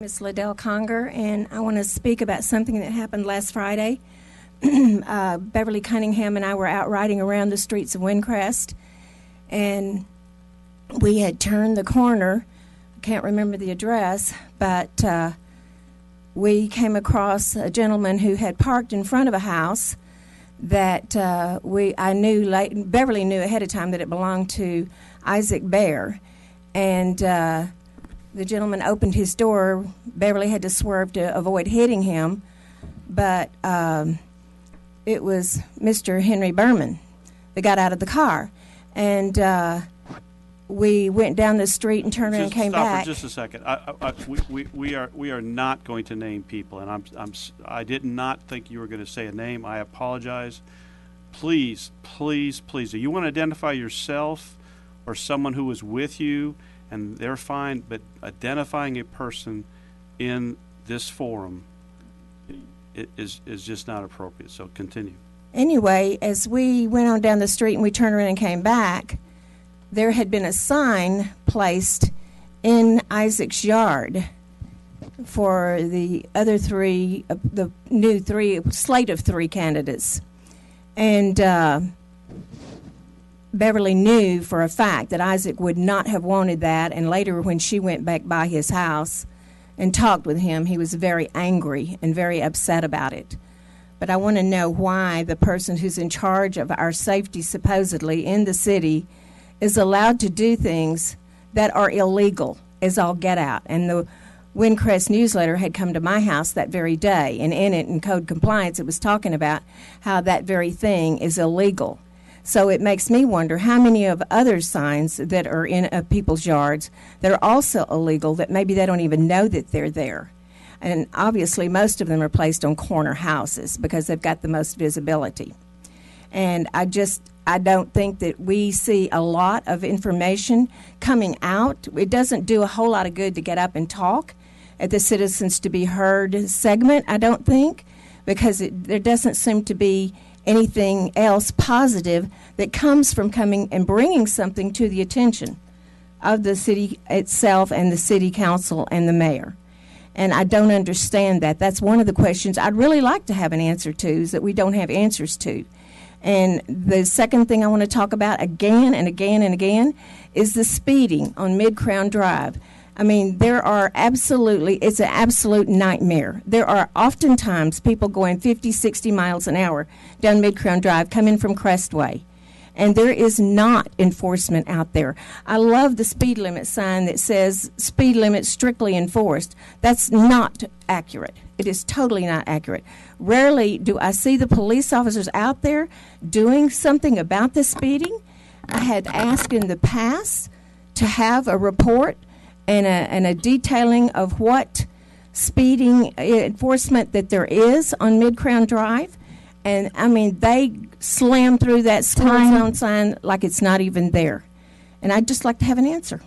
Miss Ladell Conger, and I want to speak about something that happened last Friday. Beverly Cunningham and I were out riding around the streets of Windcrest, and we had turned the corner. I can't remember the address, but we came across a gentleman who had parked in front of a house that Beverly knew ahead of time that it belonged to Isaac Bear, and the gentleman opened his door. Beverly had to swerve to avoid hitting him, but it was Mr. Henry Berman that got out of the car. And we went down the street and turned around and came back. Stop for just a second. We are not going to name people, and I did not think you were going to say a name. I apologize. Please, please, please. Do you want to identify yourself or someone who was with you? And they're fine, but identifying a person in this forum is just not appropriate. So continue. Anyway, as we went on down the street and we turned around and came back, there had been a sign placed in Isaac's yard for the other three, the new slate of three candidates. And Beverly knew for a fact that Isaac would not have wanted that, and later when she went back by his house and talked with him, he was very angry and very upset about it. But I want to know why the person who's in charge of our safety supposedly in the city is allowed to do things that are illegal as all get out. And the Windcrest newsletter had come to my house that very day, and in it, in code compliance, it was talking about how that very thing is illegal. So it makes me wonder how many of other signs that are in people's yards that are also illegal that maybe they don't even know that they're there. And obviously most of them are placed on corner houses because they've got the most visibility. And I don't think that we see a lot of information coming out. It doesn't do a whole lot of good to get up and talk at the Citizens to be Heard segment, I don't think, because there doesn't seem to be anything else positive that comes from coming and bringing something to the attention of the city itself and the city council and the mayor. And I don't understand that. That's one of the questions I'd really like to have an answer to, is that we don't have answers to. And the second thing I want to talk about again and again and again is the speeding on Mid-Crown Drive. I mean, it's an absolute nightmare. There are oftentimes people going 50, 60 miles an hour down Mid-Crown Drive coming from Crestway, and there is not enforcement out there. I love the speed limit sign that says speed limit strictly enforced. That's not accurate. It is totally not accurate. Rarely do I see the police officers out there doing something about the speeding. I had asked in the past to have a report and a detailing of what speeding enforcement that there is on Mid-Crown Drive. And, I mean, they slam through that school zone sign like it's not even there. And I'd just like to have an answer.